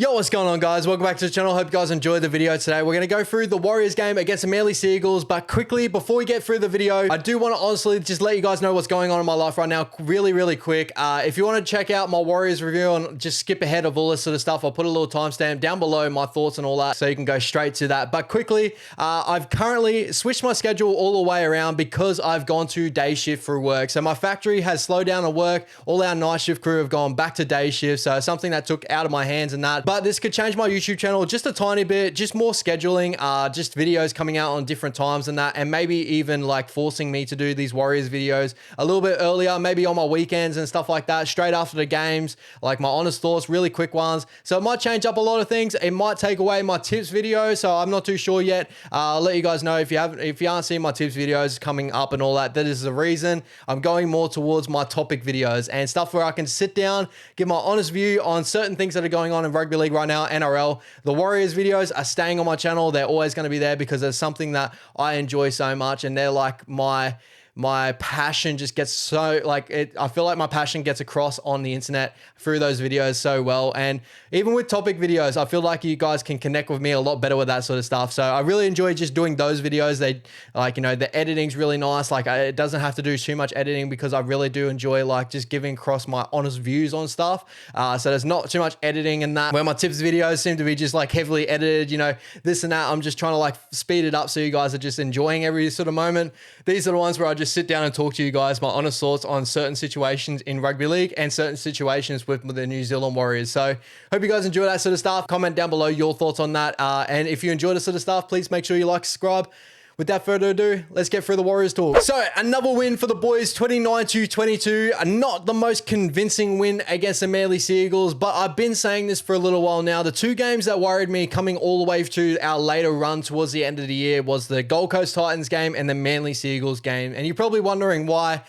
Yo, what's going on, guys? Welcome back to the channel. Hope you guys enjoyed the video today. We're going to go through the Warriors game against the Manly Sea Eagles, but quickly, before we get through the video, I do want to honestly just let you guys know what's going on in my life right now really quick. If you want to check out my Warriors review and just skip ahead of all this sort of stuff, I'll put a little timestamp down below, my thoughts and all that, so you can go straight to that. But quickly, I've currently switched my schedule all the way around because I've gone to day shift for work. So my factory has slowed down on work. All our night shift crew have gone back to day shift. So something that took out of my hands and that, but this could change my YouTube channel just a tiny bit, just more scheduling, just videos coming out on different times and that, and maybe even like forcing me to do these Warriors videos a little bit earlier, maybe on my weekends and stuff like that, straight after the games, like my honest thoughts, really quick ones. So it might change up a lot of things. It might take away my tips video, so I'm not too sure yet. I'll let you guys know if you aren't seeing my tips videos coming up and all that, that is the reason. I'm going more towards my topic videos and stuff where I can sit down, give my honest view on certain things that are going on in rugby league right now, NRL. The Warriors videos are staying on my channel. They're always going to be there because there's something that I enjoy so much, and they're like my passion just gets so like it. I feel like my passion gets across on the internet through those videos so well. And even with topic videos, I feel like you guys can connect with me a lot better with that sort of stuff. So I really enjoy just doing those videos. They like, you know, the editing's really nice. Like it doesn't have to do too much editing because I really do enjoy like just giving across my honest views on stuff. So there's not too much editing and that, where my tips videos seem to be just like heavily edited, you know, this and that. I'm just trying to like speed it up so you guys are just enjoying every sort of moment. These are the ones where I just sit down and talk to you guys my honest thoughts on certain situations in rugby league and certain situations with the New Zealand Warriors. So hope you guys enjoy that sort of stuff. Comment down below your thoughts on that. And if you enjoy this sort of stuff, please make sure you like, subscribe. Without further ado, let's get through the Warriors talk. So another win for the boys, 29-22. Not the most convincing win against the Manly Sea Eagles, but I've been saying this for a little while now. The two games that worried me coming all the way to our later run towards the end of the year was the Gold Coast Titans game and the Manly Sea Eagles game. And you're probably wondering why.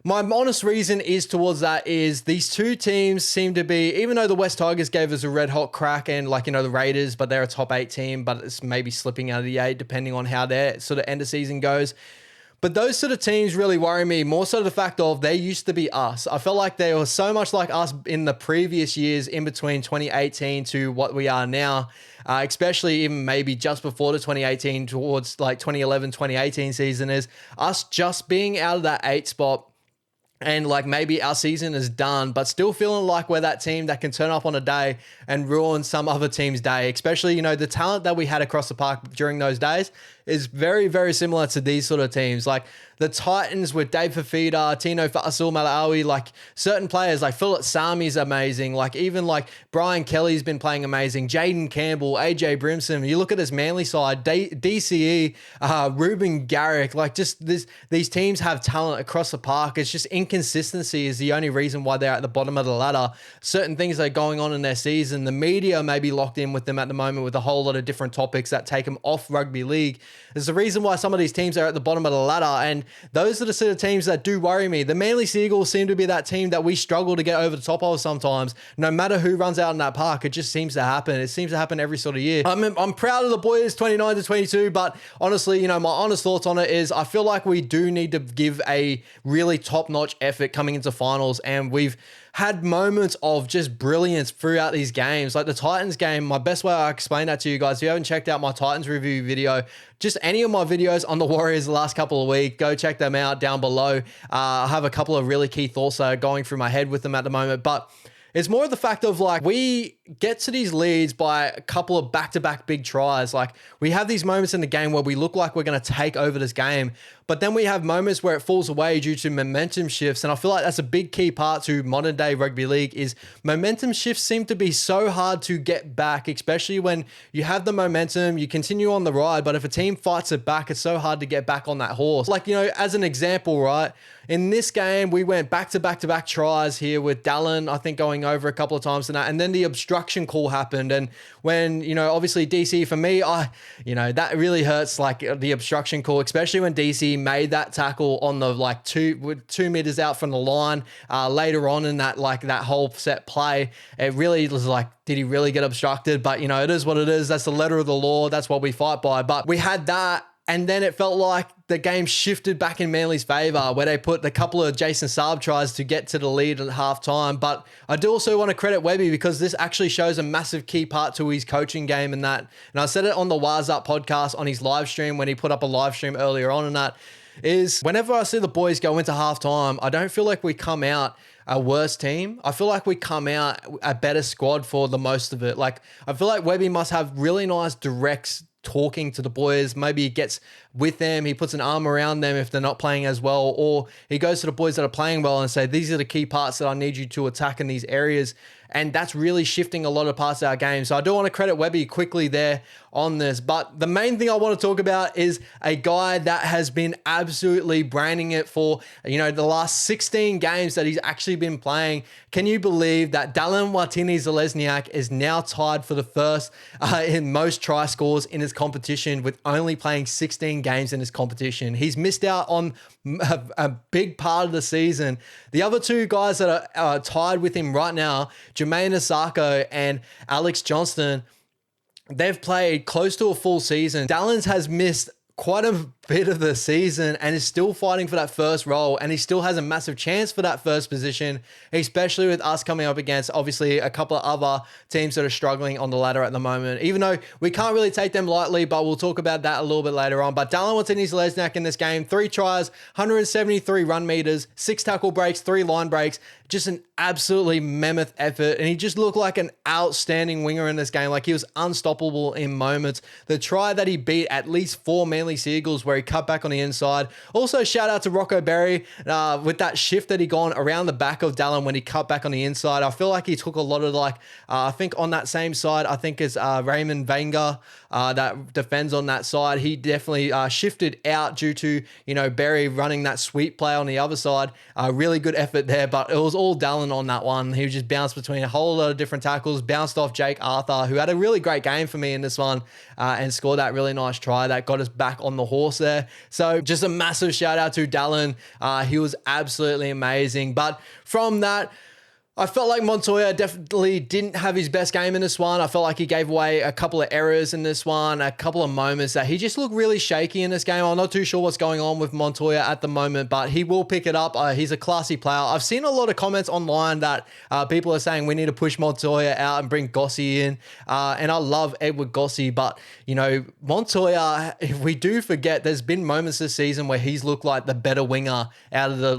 My honest reason is towards that is these two teams seem to be, even though the West Tigers gave us a red hot crack and like, you know, the Raiders, but they're a top 8 team, but it's maybe slipping out of the 8 depending on how their sort of end of season goes. But those sort of teams really worry me, more so the fact of they used to be us. I felt like they were so much like us in the previous years in between 2018 to what we are now, especially even maybe just before the 2018 towards like 2011, 2018 season, is us just being out of that 8 spot. And like maybe our season is done, but still feeling like we're that team that can turn up on a day and ruin some other team's day. Especially, you know, the talent that we had across the park during those days is very similar to these sort of teams. Like the Titans with Dave Fafita, Tino Fa'asuamaleaui, like certain players like Philip Sami's amazing. Like even like Brian Kelly's been playing amazing. Jaden Campbell, AJ Brimson. You look at this Manly side, DCE, Ruben Garrick, like just these teams have talent across the park. It's just inconsistency is the only reason why they're at the bottom of the ladder. Certain things that are going on in their season. The media may be locked in with them at the moment with a whole lot of different topics that take them off rugby league. There's a reason why some of these teams are at the bottom of the ladder, and those are the sort of teams that do worry me. The Manly Sea Eagles seem to be that team that we struggle to get over the top of sometimes. No matter who runs out in that park, it just seems to happen. It seems to happen every sort of year. I'm proud of the boys, 29-22, but honestly, you know, my honest thoughts on it is I feel like we do need to give a really top-notch effort coming into finals, and we've had moments of just brilliance throughout these games. Like the Titans game, my best way I explain that to you guys, if you haven't checked out my Titans review video, just any of my videos on the Warriors the last couple of weeks, go check them out down below. I have a couple of really key thoughts that are going through my head with them at the moment, but it's more of the fact of like we get to these leads by a couple of back-to-back big tries. Like we have these moments in the game where we look like we're going to take over this game, but then we have moments where it falls away due to momentum shifts. And I feel like that's a big key part to modern day rugby league is momentum shifts seem to be so hard to get back, especially when you have the momentum, you continue on the ride, but if a team fights it back, it's so hard to get back on that horse. Like, you know, as an example, right? In this game, we went back-to-back tries here with Dallin, I think, going over a couple of times tonight, and then the obstruction call happened. And when, you know, obviously DC, for me, you know, that really hurts, like the obstruction call, especially when DC made that tackle on the like 2 meters out from the line later on in that, like that whole set play. It really was like, did he really get obstructed? But, you know, it is what it is. That's the letter of the law. That's what we fight by. But we had that And then it felt like the game shifted back in Manly's favour where they put a couple of Jason Saab tries to get to the lead at halftime. But I do also want to credit Webby because this actually shows a massive key part to his coaching game and that. And I said it on the Wise Up podcast on his live stream when he put up a live stream earlier on, and that is whenever I see the boys go into halftime, I don't feel like we come out a worse team. I feel like we come out a better squad for the most of it. Like, I feel like Webby must have really nice directs talking to the boys. Maybe he gets with them, he puts an arm around them if they're not playing as well, or he goes to the boys that are playing well and say, these are the key parts that I need you to attack in these areas. And that's really shifting a lot of parts of our game. So I do want to credit Webby quickly there on this. But the main thing I want to talk about is a guy that has been absolutely branding it for, the last 16 games that he's actually been playing. Can you believe that Dallin Watene-Zelezniak is now tied for the first in most try scores in his competition with only playing 16 games in his competition? He's missed out on a big part of the season. The other two guys that are tied with him right now, Jermaine Asako and Alex Johnston, they've played close to a full season. Dallins has missed quite a bit of the season and is still fighting for that first role, and he still has a massive chance for that first position, especially with us coming up against obviously a couple of other teams that are struggling on the ladder at the moment, even though we can't really take them lightly, but we'll talk about that a little bit later on. But Dallin Watene-Zelezniak in this game, 3 tries, 173 run meters, 6 tackle breaks, 3 line breaks, just an absolutely mammoth effort. And he just looked like an outstanding winger in this game. Like, he was unstoppable in moments. The try that he beat at least 4 Manly Seagulls where he cut back on the inside. Also, shout out to Rocco Berry with that shift that he gone around the back of Dallin when he cut back on the inside. I feel like he took a lot of I think on that same side, I think is Raymond Wenger that defends on that side. He definitely shifted out due to, Berry running that sweep play on the other side. Really good effort there, but it was all Dallin on that one. He just bounced between a whole lot of different tackles, bounced off Jake Arthur, who had a really great game for me in this one, and scored that really nice try that got us back on the horse there. So just a massive shout out to Dallin. He was absolutely amazing. But from that, I felt like Montoya definitely didn't have his best game in this one. I felt like he gave away a couple of errors in this one, a couple of moments that he just looked really shaky in this game. I'm not too sure what's going on with Montoya at the moment, but he will pick it up. He's a classy player. I've seen a lot of comments online that people are saying we need to push Montoya out and bring Gossi in. And I love Edward Gossi, but, Montoya, if we do forget, there's been moments this season where he's looked like the better winger out of the,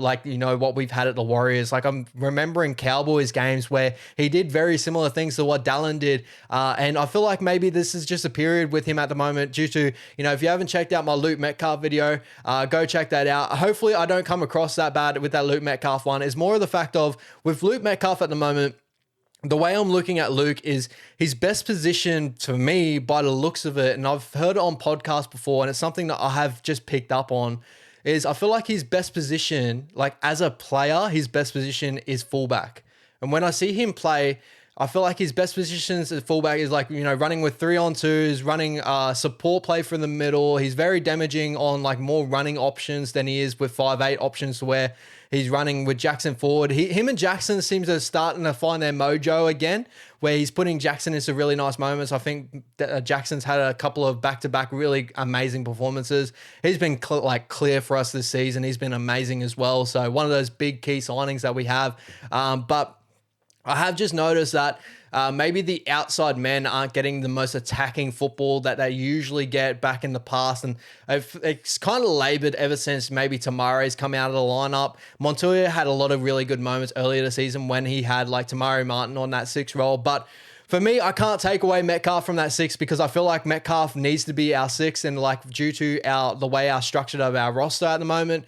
what we've had at the Warriors. Like, I'm remembering Cowboys games where he did very similar things to what Dallin did. And I feel like maybe this is just a period with him at the moment due to, if you haven't checked out my Luke Metcalf video, go check that out. Hopefully I don't come across that bad with that Luke Metcalf one. It's more of the fact of with Luke Metcalf at the moment, the way I'm looking at Luke is his best position to me by the looks of it. And I've heard it on podcasts before, and it's something that I have just picked up on, is I feel like his best position, like as a player, his best position is fullback. And when I see him play, I feel like his best positions as fullback is running with 3-on-2s, running support play from the middle. He's very damaging on more running options than he is with 5'8" options where he's running with Jackson forward. Him and Jackson seems to starting to find their mojo again, where he's putting Jackson into really nice moments. I think that Jackson's had a couple of back-to-back really amazing performances. He's been clear for us this season. He's been amazing as well. So one of those big key signings that we have. But I have just noticed that maybe the outside men aren't getting the most attacking football that they usually get back in the past. And it's kind of labored ever since maybe Tamare's come out of the lineup. Montoya had a lot of really good moments earlier this season when he had Tamari Martin on that 6 role. But for me, I can't take away Metcalf from that 6 because I feel like Metcalf needs to be our 6. And due to the way our structure of our roster at the moment,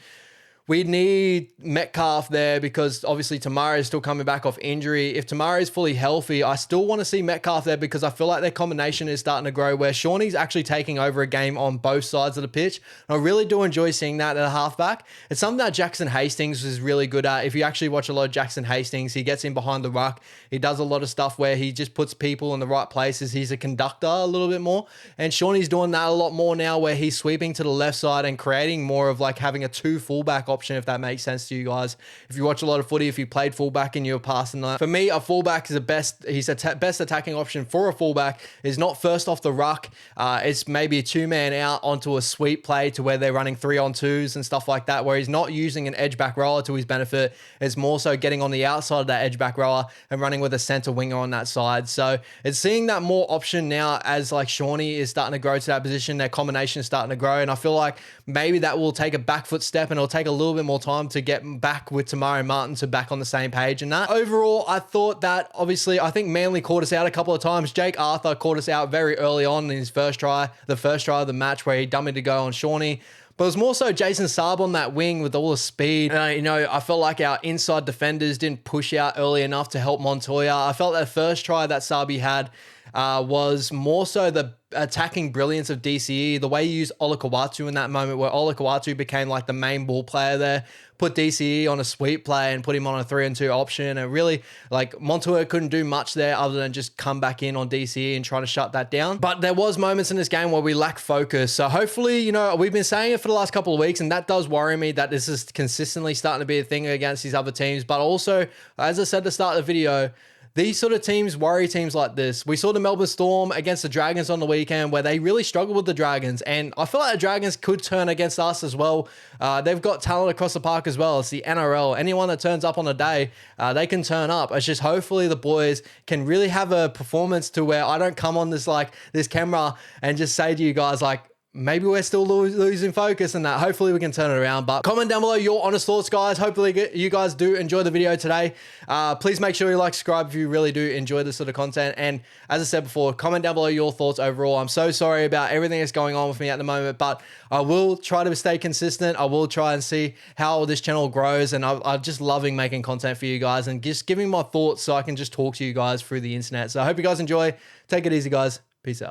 we need Metcalf there because obviously Tamari is still coming back off injury. If Tamari is fully healthy, I still want to see Metcalf there because I feel like their combination is starting to grow where Shawnee's actually taking over a game on both sides of the pitch. And I really do enjoy seeing that at a halfback. It's something that Jackson Hastings is really good at. If you actually watch a lot of Jackson Hastings, he gets in behind the ruck. He does a lot of stuff where he just puts people in the right places. He's a conductor a little bit more. And Shawnee's doing that a lot more now where he's sweeping to the left side and creating more of having a 2 fullback option option, if that makes sense to you guys. If you watch a lot of footy, if you played fullback and you're passing that. For me, a fullback is the best. He's a best attacking option for a fullback is not first off the ruck. It's maybe a 2-man out onto a sweep play to where they're running 3-on-2s and stuff like that, where he's not using an edge back rower to his benefit. It's more so getting on the outside of that edge back rower and running with a center winger on that side. So it's seeing that more option now as like Shawnee is starting to grow to that position. Their combination is starting to grow. And I feel like maybe that will take a back foot step and it'll take a little bit more time to get back with Tamari Martin to back on the same page. And that overall, I thought that obviously, I think Manly caught us out a couple of times. Jake Arthur caught us out very early on in his first try, the first try of the match where he dummied to go on Shawnee. But it was more so Jason Saab on that wing with all the speed. I felt like our inside defenders didn't push out early enough to help Montoya. I felt that first try that Sabi had was more so the attacking brilliance of DCE, the way you use Olakawatu in that moment where Olakawatu became like the main ball player there, put DCE on a sweep play and put him on a 3-on-2 option. And really, like, Montoya couldn't do much there other than just come back in on DCE and try to shut that down. But there was moments in this game where we lack focus. So hopefully, we've been saying it for the last couple of weeks, and that does worry me that this is consistently starting to be a thing against these other teams. But also, as I said at the start of the video, these sort of teams worry teams like this. We saw the Melbourne Storm against the Dragons on the weekend where they really struggled with the Dragons. And I feel like the Dragons could turn against us as well. They've got talent across the park as well. It's the NRL. Anyone that turns up on a day, they can turn up. It's just hopefully the boys can really have a performance to where I don't come on this camera and just say to you guys like, maybe we're still losing focus and that. Hopefully we can turn it around. But comment down below your honest thoughts, guys. Hopefully you guys do enjoy the video today. Please make sure you like, subscribe if you really do enjoy this sort of content. And as I said before, comment down below your thoughts overall. I'm so sorry about everything that's going on with me at the moment, but I will try to stay consistent. I will try and see how this channel grows. And I'm just loving making content for you guys and just giving my thoughts so I can just talk to you guys through the internet. So I hope you guys enjoy. Take it easy, guys. Peace out.